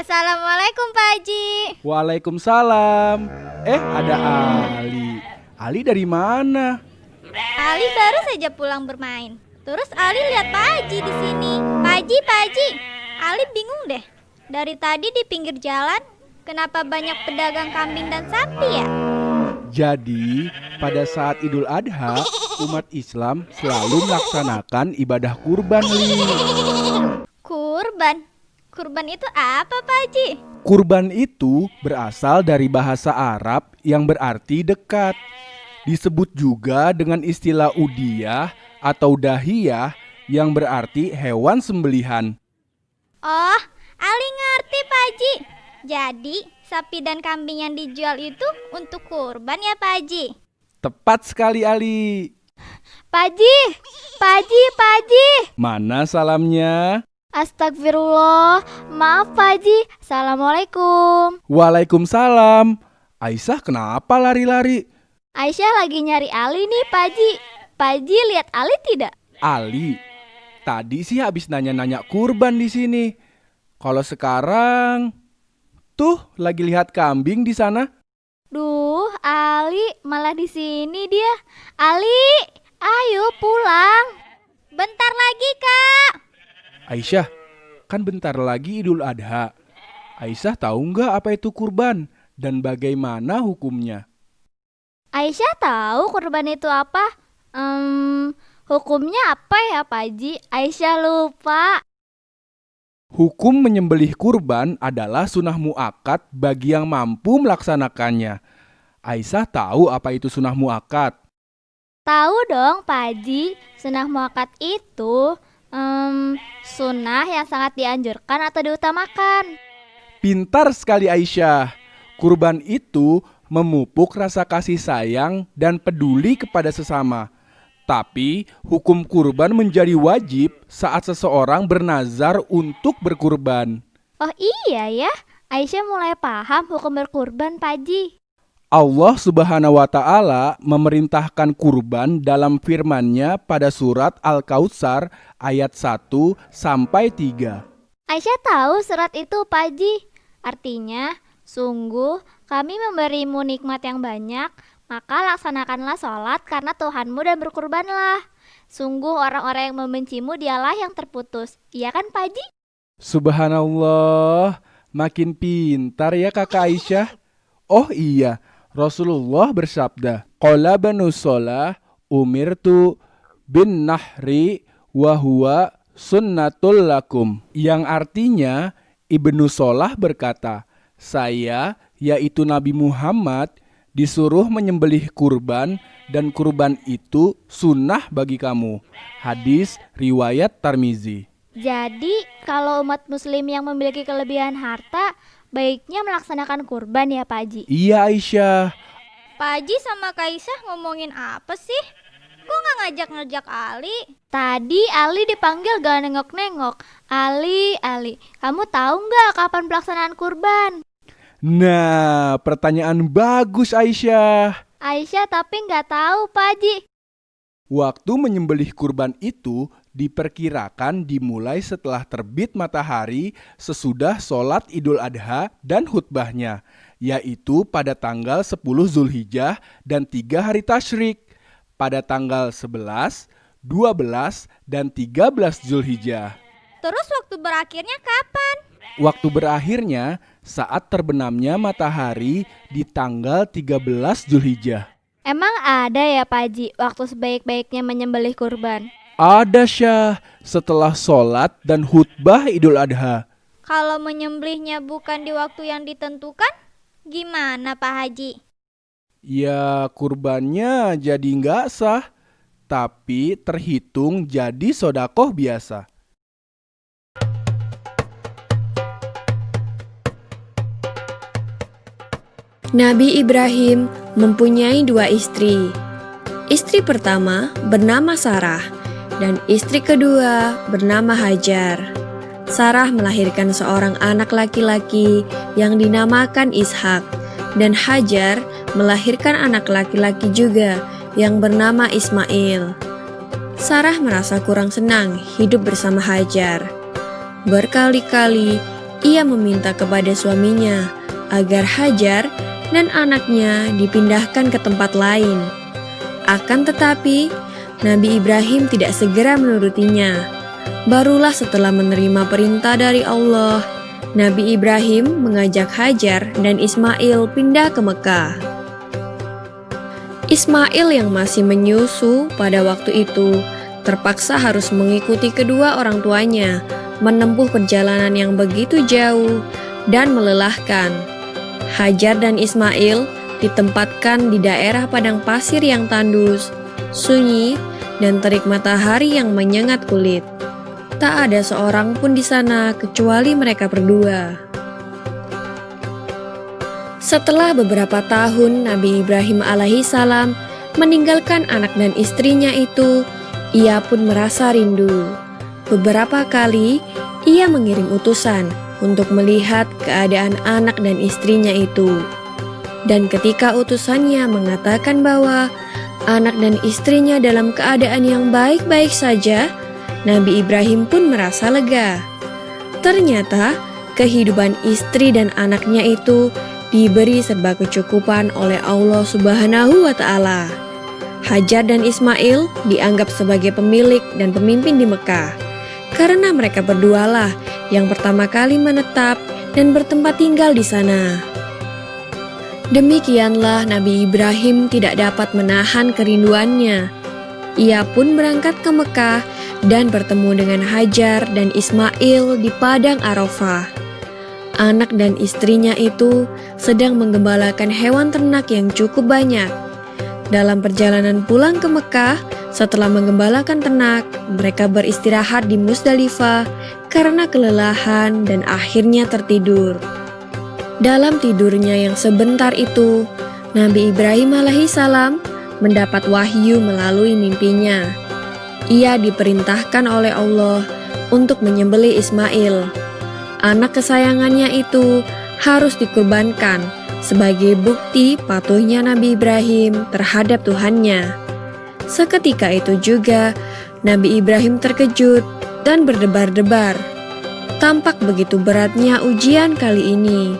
Assalamualaikum Pak Haji. Waalaikumsalam. Ada Ali. Ali dari mana? Ali baru saja pulang bermain. Terus Ali lihat Pak Haji di sini. Pak Haji. Ali bingung deh. Dari tadi di pinggir jalan, kenapa banyak pedagang kambing dan sapi ya? Jadi, pada saat Idul Adha, umat Islam selalu melaksanakan ibadah kurban, Li. Kurban? Kurban itu apa Pak Haji? Kurban itu berasal dari bahasa Arab yang berarti dekat. Disebut juga dengan istilah udiyah atau dahiyah yang berarti hewan sembelihan. Oh, Ali ngerti Pak Haji. Jadi, sapi dan kambing yang dijual itu untuk kurban ya Pak Haji? Tepat sekali, Ali. Pak Haji. Mana salamnya? Astagfirullah, maaf Pak Haji. Assalamualaikum. Waalaikumsalam. Aisyah kenapa lari-lari? Aisyah lagi nyari Ali nih Pak Haji. Pak Haji lihat Ali tidak? Ali, tadi sih habis nanya-nanya kurban di sini. Kalau sekarang, tuh lagi lihat kambing di sana. Duh, Ali malah di sini dia. Ali, ayo pulang. Bentar lagi Kak. Aisyah, kan bentar lagi Idul Adha. Aisyah tahu nggak apa itu kurban dan bagaimana hukumnya? Aisyah tahu kurban itu apa? Hukumnya apa ya Pak Haji? Aisyah lupa. Hukum menyembelih kurban adalah sunnah muakkad bagi yang mampu melaksanakannya. Aisyah tahu apa itu sunnah muakkad? Tahu dong Pak Haji, sunnah muakkad itu sunnah yang sangat dianjurkan atau diutamakan. Pintar sekali Aisyah. Kurban itu memupuk rasa kasih sayang dan peduli kepada sesama. Tapi hukum kurban menjadi wajib saat seseorang bernazar untuk berkurban. Oh iya ya, Aisyah mulai paham hukum berkurban Pak Haji. Allah Subhanahu wa Ta'ala memerintahkan kurban dalam firman-Nya pada surat Al-Kautsar ayat 1 sampai 3. Aisyah tahu surat itu Pak Haji. Artinya, sungguh kami memberimu nikmat yang banyak, maka laksanakanlah sholat karena Tuhanmu dan berkurbanlah. Sungguh orang-orang yang membencimu dialah yang terputus. Iya kan Pak Haji? Subhanallah, makin pintar ya kakak Aisyah. Oh iya, Rasulullah bersabda, Qala banu Solah umirtu bin nahri wa huwa sunnatul lakum. Yang artinya, Ibnu Solah berkata, saya, yaitu Nabi Muhammad, disuruh menyembelih kurban dan kurban itu sunnah bagi kamu. Hadis riwayat Tirmizi. Jadi, kalau umat muslim yang memiliki kelebihan harta, baiknya melaksanakan kurban ya Pak Haji? Iya Aisyah. Pak Haji sama Kak Aisyah ngomongin apa sih? Kok nggak ngajak-ngajak Ali? Tadi Ali dipanggil gak nengok-nengok. Ali, kamu tahu nggak kapan pelaksanaan kurban? Nah, pertanyaan bagus Aisyah. Aisyah tapi nggak tahu Pak Haji. Waktu menyembelih kurban itu diperkirakan dimulai setelah terbit matahari sesudah sholat Idul Adha dan khutbahnya, yaitu pada tanggal 10 Zulhijjah dan 3 hari tasyrik, pada tanggal 11, 12, dan 13 Zulhijjah. Terus waktu berakhirnya kapan? Waktu berakhirnya saat terbenamnya matahari di tanggal 13 Zulhijjah. Emang ada ya Pak Haji waktu sebaik-baiknya menyembelih kurban? Ada Syah, setelah sholat dan khutbah Idul Adha. Kalau menyembelihnya bukan di waktu yang ditentukan, gimana Pak Haji? Ya kurbannya jadi nggak sah, tapi terhitung jadi sodakoh biasa. Nabi Ibrahim mempunyai 2 istri. Istri pertama bernama Sarah dan istri kedua bernama Hajar. Sarah melahirkan seorang anak laki-laki yang dinamakan Ishak dan Hajar melahirkan anak laki-laki juga yang bernama Ismail. Sarah merasa kurang senang hidup bersama Hajar. Berkali-kali ia meminta kepada suaminya agar Hajar dan anaknya dipindahkan ke tempat lain. Akan tetapi, Nabi Ibrahim tidak segera menurutinya. Barulah setelah menerima perintah dari Allah, Nabi Ibrahim mengajak Hajar dan Ismail pindah ke Mekah. Ismail yang masih menyusu pada waktu itu terpaksa harus mengikuti kedua orang tuanya menempuh perjalanan yang begitu jauh dan melelahkan. Hajar dan Ismail ditempatkan di daerah padang pasir yang tandus, sunyi, dan terik matahari yang menyengat kulit. Tak ada seorang pun di sana kecuali mereka berdua. Setelah beberapa tahun Nabi Ibrahim alaihissalam meninggalkan anak dan istrinya itu, ia pun merasa rindu. Beberapa kali ia mengirim utusan untuk melihat keadaan anak dan istrinya itu. Dan ketika utusannya mengatakan bahwa anak dan istrinya dalam keadaan yang baik-baik saja, Nabi Ibrahim pun merasa lega. Ternyata kehidupan istri dan anaknya itu diberi serba kecukupan oleh Allah Subhanahu wa Ta'ala. Hajar dan Ismail dianggap sebagai pemilik dan pemimpin di Mekah, karena mereka berdualah yang pertama kali menetap dan bertempat tinggal di sana. Demikianlah Nabi Ibrahim tidak dapat menahan kerinduannya. Ia pun berangkat ke Mekah dan bertemu dengan Hajar dan Ismail di padang Arafah. Anak dan istrinya itu sedang menggembalakan hewan ternak yang cukup banyak. Dalam perjalanan pulang ke Mekah, setelah menggembalakan ternak, mereka beristirahat di Musdalifah karena kelelahan dan akhirnya tertidur. Dalam tidurnya yang sebentar itu, Nabi Ibrahim alaihissalam mendapat wahyu melalui mimpinya. Ia diperintahkan oleh Allah untuk menyembelih Ismail. Anak kesayangannya itu harus dikurbankan sebagai bukti patuhnya Nabi Ibrahim terhadap Tuhannya. Seketika itu juga Nabi Ibrahim terkejut dan berdebar-debar. Tampak begitu beratnya ujian kali ini.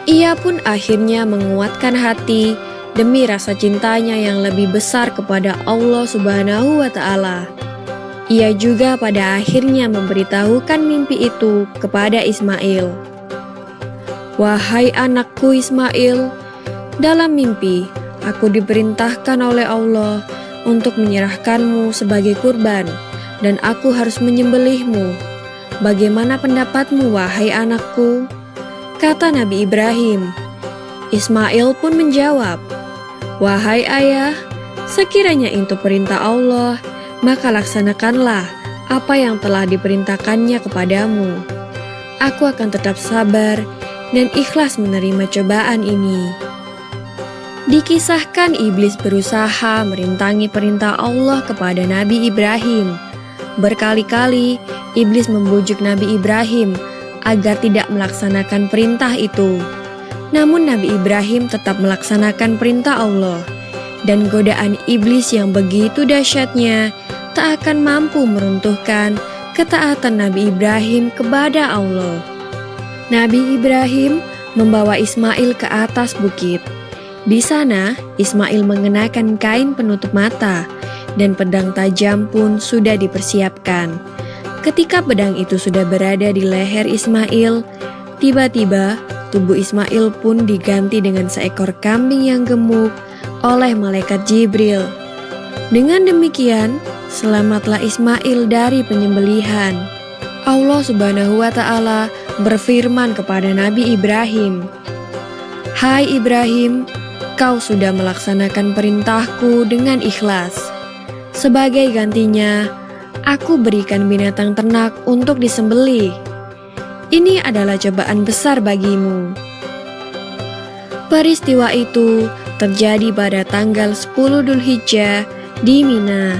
Ia pun akhirnya menguatkan hati demi rasa cintanya yang lebih besar kepada Allah Subhanahu wa Ta'ala. Ia juga pada akhirnya memberitahukan mimpi itu kepada Ismail. "Wahai anakku Ismail, dalam mimpi aku diperintahkan oleh Allah untuk menyerahkanmu sebagai kurban, dan aku harus menyembelihmu. Bagaimana pendapatmu, wahai anakku?" Kata Nabi Ibrahim. Ismail pun menjawab, "Wahai ayah, sekiranya itu perintah Allah, maka laksanakanlah apa yang telah diperintahkannya kepadamu. Aku akan tetap sabar dan ikhlas menerima cobaan ini." Dikisahkan iblis berusaha merintangi perintah Allah kepada Nabi Ibrahim. Berkali-kali iblis membujuk Nabi Ibrahim agar tidak melaksanakan perintah itu. Namun Nabi Ibrahim tetap melaksanakan perintah Allah, dan godaan iblis yang begitu dahsyatnya tak akan mampu meruntuhkan ketaatan Nabi Ibrahim kepada Allah. Nabi Ibrahim membawa Ismail ke atas bukit. Di sana, Ismail mengenakan kain penutup mata, dan pedang tajam pun sudah dipersiapkan. Ketika pedang itu sudah berada di leher Ismail, tiba-tiba tubuh Ismail pun diganti dengan seekor kambing yang gemuk oleh malaikat Jibril. Dengan demikian, selamatlah Ismail dari penyembelihan. Allah Subhanahu wa Ta'ala berfirman kepada Nabi Ibrahim, "Hai Ibrahim, kau sudah melaksanakan perintahku dengan ikhlas. Sebagai gantinya, aku berikan binatang ternak untuk disembelih. Ini adalah cobaan besar bagimu." Peristiwa itu terjadi pada tanggal 10 Dzulhijjah di Mina,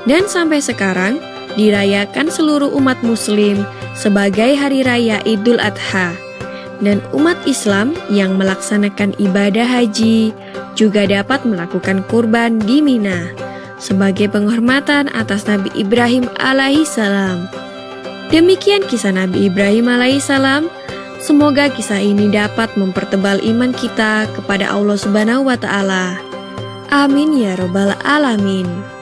dan sampai sekarang dirayakan seluruh umat muslim sebagai hari raya Idul Adha. Dan umat Islam yang melaksanakan ibadah haji juga dapat melakukan kurban di Mina sebagai penghormatan atas Nabi Ibrahim alaihissalam. Demikian kisah Nabi Ibrahim alaihissalam. Semoga kisah ini dapat mempertebal iman kita kepada Allah Subhanahu wa Ta'ala. Amin ya Robbal 'Alamin.